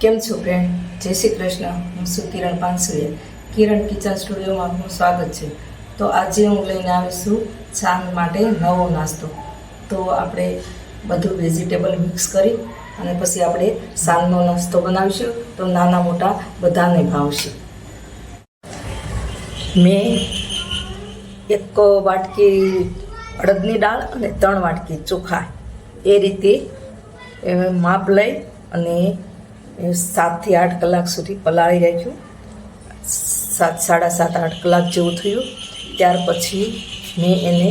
કેમ છો ફ્રેન્ડ? જય શ્રી કૃષ્ણ. હું છું કિરણ પાનસુરિયા. કિરણ કિચન સ્ટુડિયોમાં આપનું સ્વાગત છે. તો આજે હું લઈને આવીશું સાંજ માટે નવો નાસ્તો. તો આપણે બધું વેજીટેબલ મિક્સ કરી અને પછી આપણે સાંજનો નાસ્તો બનાવીશું. તો નાના મોટા બધાને ભાવશે. મેં 1 વાટકી અડદની દાળ અને 3 વાટકી ચોખા એ રીતે માપ લઈ અને 7 થી 8 કલાક સુધી પલાળી રાખ્યું. 7-7.5-8 કલાક જેવું થયું. ત્યાર પછી મેં એને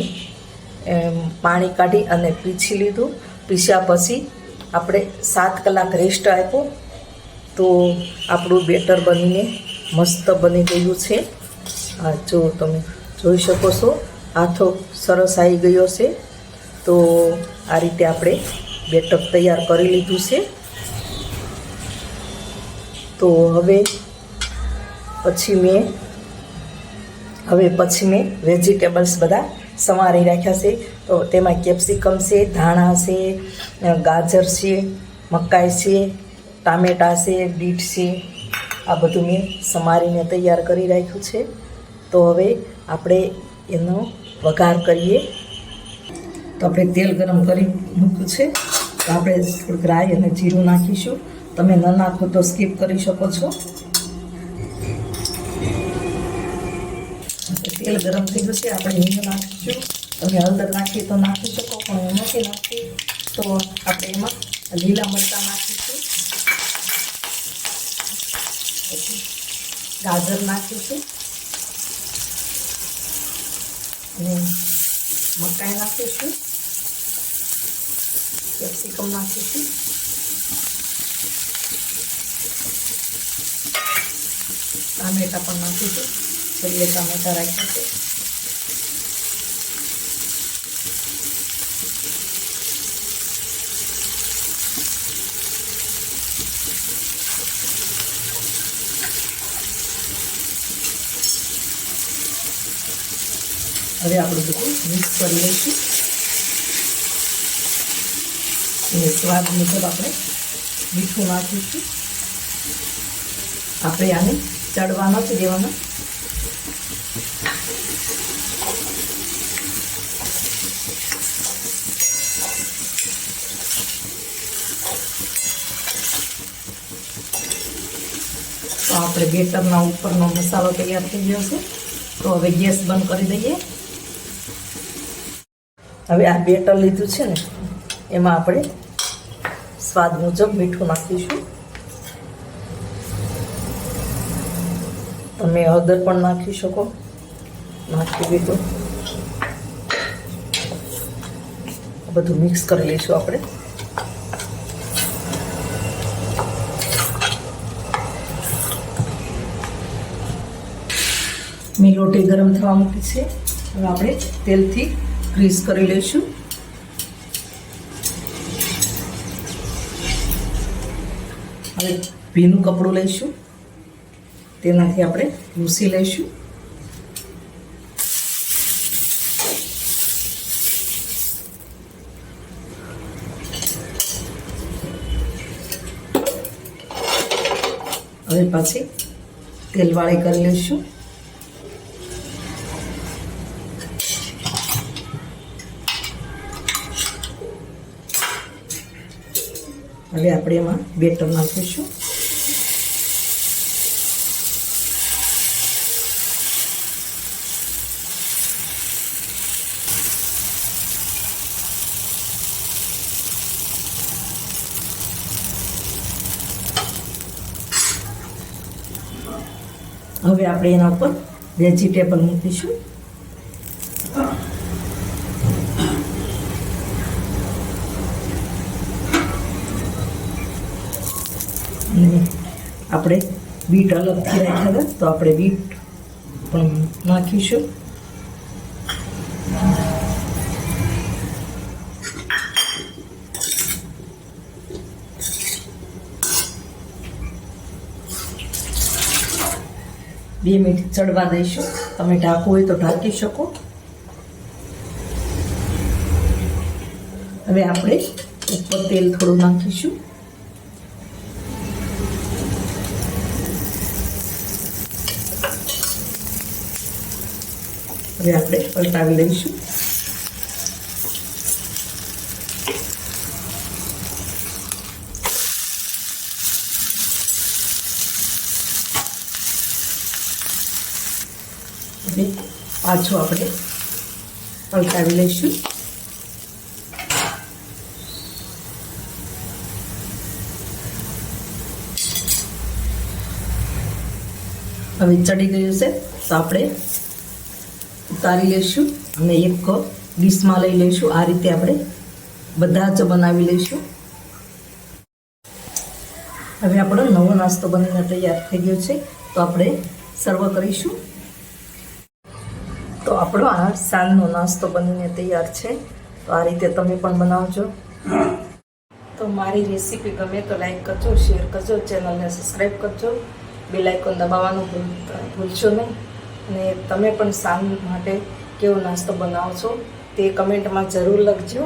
પાણી કાઢી અને પીછી લીધું. પીસ્યા પછી આપણે 7 કલાક રેસ્ટ આપ્યો. તો આપણું બેટર બનીને મસ્ત બની ગયું છે. હા, જો તમે જોઈ શકો છો, હાથો સરસ આવી ગયો છે. તો આ રીતે આપણે બેટર તૈયાર કરી લીધું છે. તો હવે પછી મેં વેજીટેબલ્સ બધા સમારી રાખ્યા છે. તો તેમાં કેપ્સિકમ છે, ધાણા છે, ગાજર છે, મકાઈ છે, ટામેટાં છે, બીટ છે. આ બધું મેં સમારીને તૈયાર કરી રાખ્યું છે. તો હવે આપણે એનો વઘાર કરીએ. તો આપણે તેલ ગરમ કરી મૂક્યું છે. તો આપણે થોડીક રાઈ અને જીરું નાખીશું. તમે ન નાખો તો સ્કીપ કરી શકો છો. તેલ ગરમ થઈ ગયું છે. આપણે હિંગ નાખીશું. તમે હળદર નાખીએ તો નાખી શકો, પણ હું નથી નાખતી. તો આપણે એમાં લીલા મરચાં નાખીશું. પછી ગાજર નાખીશું અને મકાઈ નાખીશું, કેપ્સિકમ નાખીશું, ટામેટા પણ નાખીશું. છેલ્લે ટામેટા રાખ્યા છે. હવે આપણે બધું મિક્સ કરી લઈશું. અને સ્વાદ મુજબ આપણે મીઠું નાખીશું. આપણે આને ચડવા નથી દેવાના. તો આપણે બેટરના ઉપરનો મસાલો તૈયાર થઈ ગયો છે. તો હવે ગેસ બંધ કરી દઈએ. હવે આ બેટર લીધું છે ને, એમાં આપણે સ્વાદ મુજબ મીઠું નાખીશું. તમે હળદર પણ નાખી શકો. નાખી દીધું. બધું મિક્સ કરી લઈશું આપણે. મેં લોટી ગરમ થવા મૂકી છે. હવે આપણે તેલથી ગ્રીસ કરી લઈશું. હવે ભીનું કપડું લઈશું. તેનાથી આપણે લૂસી લઈશું. હવે પાછી તેલવાળી કરી લઈશું. હવે આપણે એમાં બેટર નાખીશું. હવે આપણે એના ઉપર વેજીટેબલ મૂકીશું. આપણે બીટ અલગથી રાખ્યા હતા, તો આપણે બીટ પણ નાખીશું. બે મિનિટ ચડવા દઈશું. તમે ઢાંકવું હોય તો ઢાંકી શકો. હવે આપણે ઉપર તેલ થોડું નાખીશું. હવે આપણે પલટાવી લઈશું. હવે પાછું આપણે પલટાવી લઈશું. હવે ચડી ગયું છે તો આપણે ઉતારી લઈશું અને એક ડીશમાં લઈ લઈશું. આ રીતે આપણે બધા જ બનાવી લઈશું. હવે આપણો નવો નાસ્તો બનીને તૈયાર થઈ ગયો છે તો આપણે સર્વ કરીશું. તો આપણો આ સાંજનો નાસ્તો બનીને તૈયાર છે. તો આ રીતે તમે પણ બનાવજો. તો મારી રેસીપી ગમે તો લાઈક કરજો, શેર કરજો, ચેનલને સબસ્ક્રાઈબ કરજો, બેલ આઇકોન દબાવવાનું ભૂલશો નહીં. અને તમે પણ સાંજ માટે કેવો નાસ્તો બનાવો છો તે કમેન્ટમાં જરૂર લખજો.